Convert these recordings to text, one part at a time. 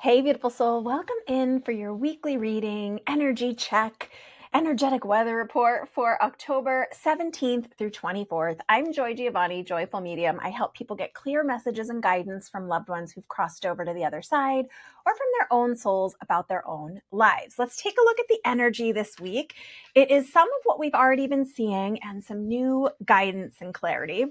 Hey, beautiful soul, welcome in for your weekly reading, energy check, energetic weather report for October 17th through 24th. I'm Joy Giovanni, Joyful Medium. I help people get clear messages and guidance from loved ones who've crossed over to the other side or from their own souls about their own lives. Let's take a look at the energy this week. It is some of what we've already been seeing and some new guidance and clarity.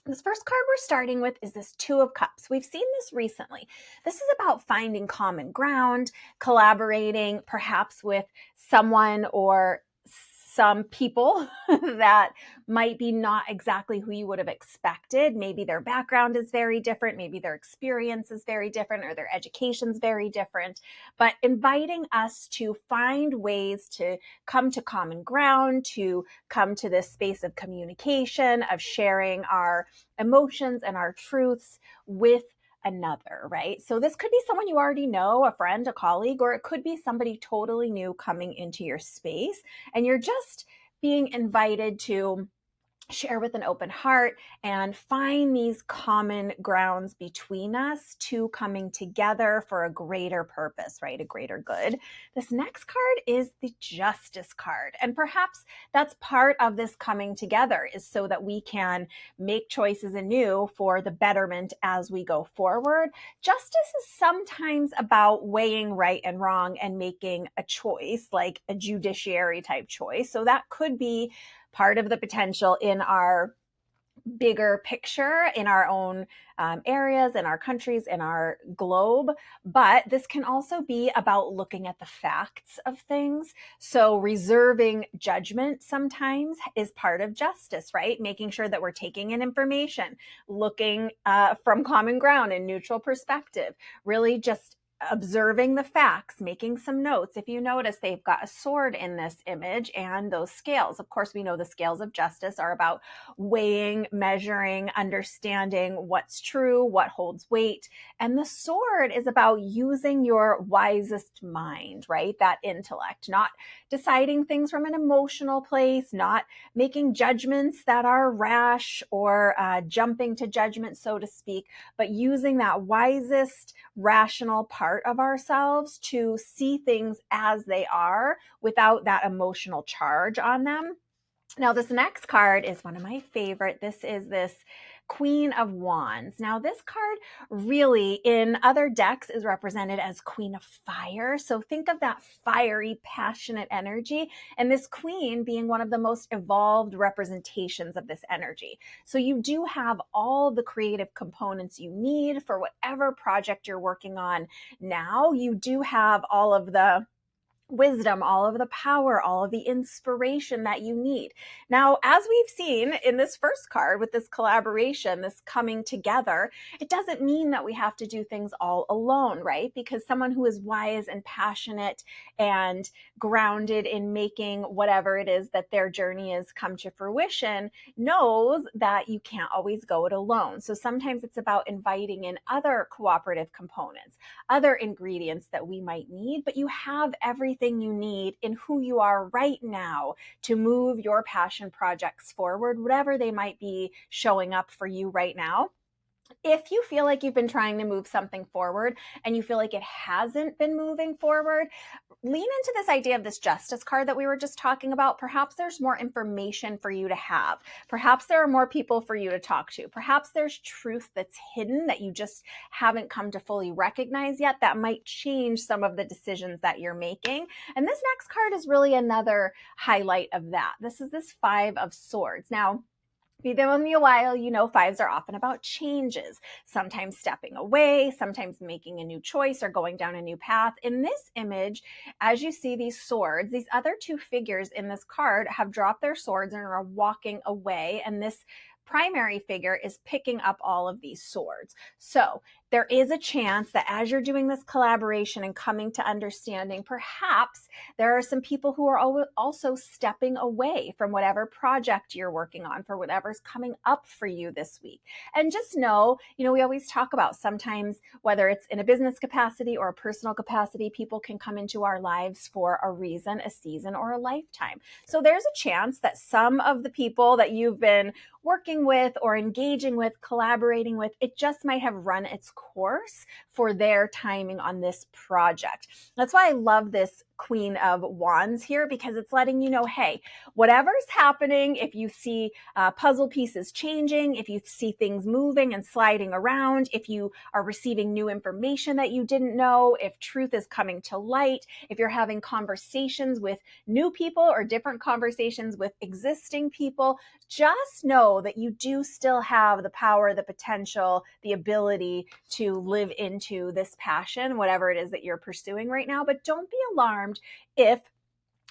This first card we're starting with is this Two of Cups. We've seen this recently. This is about finding common ground, collaborating perhaps with someone or some people that might be not exactly who you would have expected. Maybe their background is very different. Maybe their experience is very different or their education is very different. But inviting us to find ways to come to common ground, to come to this space of communication, of sharing our emotions and our truths with another, right? So this could be someone you already know, a friend, a colleague, or it could be somebody totally new coming into your space. And you're just being invited to share with an open heart and find these common grounds between us to coming together for a greater purpose, right? A greater good. This next card is the Justice card. And perhaps that's part of this coming together, is so that we can make choices anew for the betterment as we go forward. Justice is sometimes about weighing right and wrong and making a choice, like a judiciary type choice. So that could be part of the potential in our bigger picture, in our own areas, in our countries, in our globe. But this can also be about looking at the facts of things. So reserving judgment sometimes is part of justice, right? Making sure that we're taking in information, looking from common ground and neutral perspective, really just observing the facts, making some notes. If you notice, they've got a sword in this image and those scales. Of course, we know the scales of justice are about weighing, measuring, understanding what's true, what holds weight. And the sword is about using your wisest mind, right? That intellect, not deciding things from an emotional place, not making judgments that are rash or jumping to judgment, so to speak, but using that wisest, rational part of ourselves to see things as they are without that emotional charge on them. Now, this next card is one of my favorite. This is this Queen of Wands. Now, this card really in other decks is represented as Queen of Fire. So think of that fiery, passionate energy, and this queen being one of the most evolved representations of this energy. So you do have all the creative components you need for whatever project you're working on now. You do have all of the wisdom, all of the power, all of the inspiration that you need. Now, as we've seen in this first card with this collaboration, this coming together, it doesn't mean that we have to do things all alone, right? Because someone who is wise and passionate and grounded in making whatever it is that their journey has come to fruition knows that you can't always go it alone. So sometimes it's about inviting in other cooperative components, other ingredients that we might need, but you have everything you need in who you are right now to move your passion projects forward, whatever they might be showing up for you right now. If you feel like you've been trying to move something forward and you feel like it hasn't been moving forward, lean into this idea of this justice card that we were just talking about. Perhaps there's more information for you to have. Perhaps there are more people for you to talk to. Perhaps there's truth that's hidden that you just haven't come to fully recognize yet that might change some of the decisions that you're making. And this next card is really another highlight of that. This is this Five of Swords. Now, if you've been with me a while, you know fives are often about changes, sometimes stepping away, sometimes making a new choice or going down a new path. In this image, as you see these swords, these other two figures in this card have dropped their swords and are walking away, and this primary figure is picking up all of these swords. So there is a chance that as you're doing this collaboration and coming to understanding, perhaps there are some people who are also stepping away from whatever project you're working on, for whatever's coming up for you this week. And just know, we always talk about sometimes, whether it's in a business capacity or a personal capacity, people can come into our lives for a reason, a season, or a lifetime. So there's a chance that some of the people that you've been working with or engaging with, collaborating with, it just might have run its course for their timing on this project. That's why I love this Queen of Wands here, because it's letting you know, hey, whatever's happening, if you see puzzle pieces changing, if you see things moving and sliding around, if you are receiving new information that you didn't know, if truth is coming to light, if you're having conversations with new people or different conversations with existing people, just know that you do still have the power, the potential, the ability to live into this passion, whatever it is that you're pursuing right now. But don't be alarmed if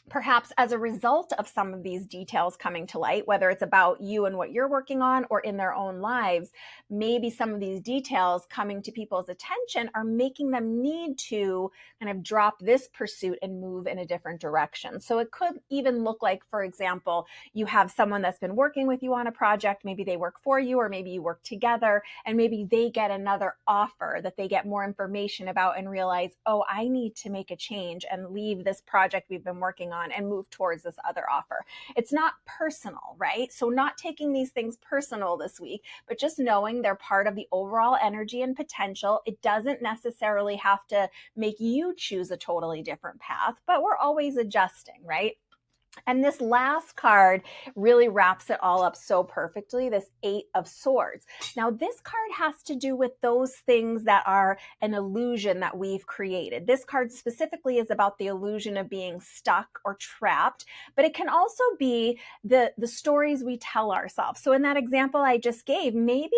perhaps as a result of some of these details coming to light, whether it's about you and what you're working on or in their own lives, maybe some of these details coming to people's attention are making them need to kind of drop this pursuit and move in a different direction. So it could even look like, for example, you have someone that's been working with you on a project, maybe they work for you or maybe you work together, and maybe they get another offer that they get more information about and realize, oh, I need to make a change and leave this project we've been working on and move towards this other offer. It's not personal, right? So not taking these things personal this week, but just knowing they're part of the overall energy and potential. It doesn't necessarily have to make you choose a totally different path, but we're always adjusting, right? And this last card really wraps it all up so perfectly, this Eight of Swords. Now, this card has to do with those things that are an illusion that we've created. This card specifically is about the illusion of being stuck or trapped, but it can also be the stories we tell ourselves. So in that example I just gave, maybe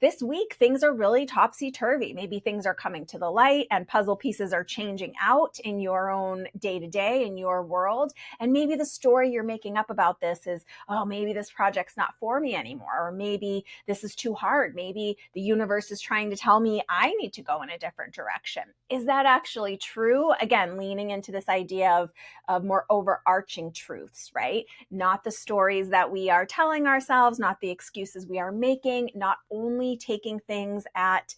this week things are really topsy-turvy. Maybe things are coming to the light and puzzle pieces are changing out in your own day-to-day, in your world. And maybe the story you're making up about this is, oh, maybe this project's not for me anymore, or maybe this is too hard. Maybe the universe is trying to tell me I need to go in a different direction. Is that actually true? Again, leaning into this idea of more overarching truths, right? Not the stories that we are telling ourselves, not the excuses we are making, not only taking things at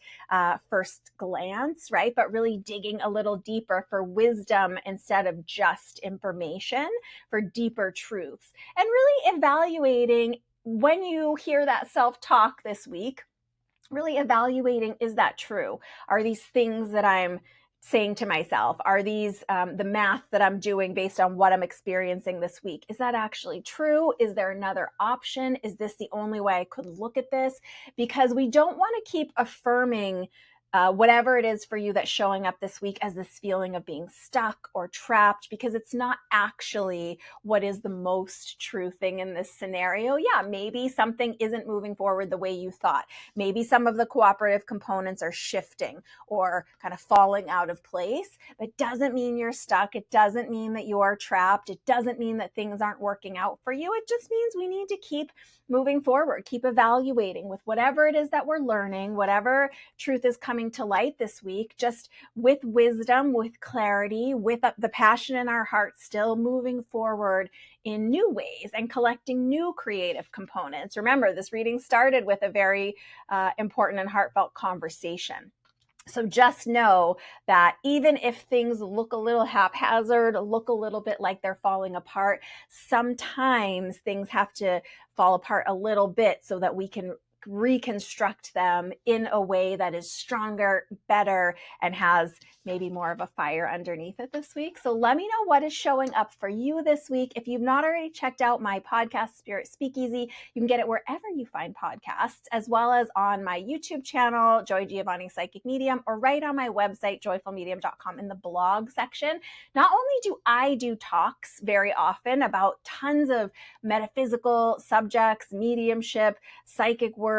first glance, right? But really digging a little deeper for wisdom instead of just information, for deeper truths, and really evaluating when you hear that self-talk this week, really evaluating, is that true? Are these things that I'm saying to myself, are these the math that I'm doing based on what I'm experiencing this week? Is that actually true? Is there another option? Is this the only way I could look at this? Because we don't want to keep affirming whatever it is for you that's showing up this week as this feeling of being stuck or trapped, because it's not actually what is the most true thing in this scenario. Yeah, maybe something isn't moving forward the way you thought. Maybe some of the cooperative components are shifting or kind of falling out of place, but it doesn't mean you're stuck. It doesn't mean that you are trapped. It doesn't mean that things aren't working out for you. It just means we need to keep moving forward, keep evaluating with whatever it is that we're learning, whatever truth is coming to light this week, just with wisdom, with clarity, with the passion in our hearts, still moving forward in new ways and collecting new creative components. Remember, this reading started with a very important and heartfelt conversation. So just know that even if things look a little haphazard, look a little bit like they're falling apart, sometimes things have to fall apart a little bit so that we can reconstruct them in a way that is stronger, better, and has maybe more of a fire underneath it this week. So let me know what is showing up for you this week. If you've not already checked out my podcast, Spirit Speakeasy, you can get it wherever you find podcasts, as well as on my YouTube channel, Joy Giovanni Psychic Medium, or right on my website, joyfulmedium.com, in the blog section. Not only do I do talks very often about tons of metaphysical subjects, mediumship, psychic work,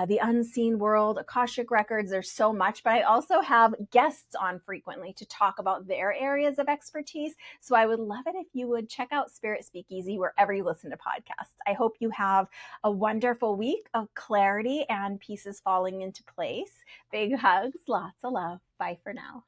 the unseen world, Akashic records, there's so much, but I also have guests on frequently to talk about their areas of expertise. So I would love it if you would check out Spirit Speakeasy wherever you listen to podcasts. I hope you have a wonderful week of clarity and pieces falling into place. Big hugs, lots of love. Bye for now.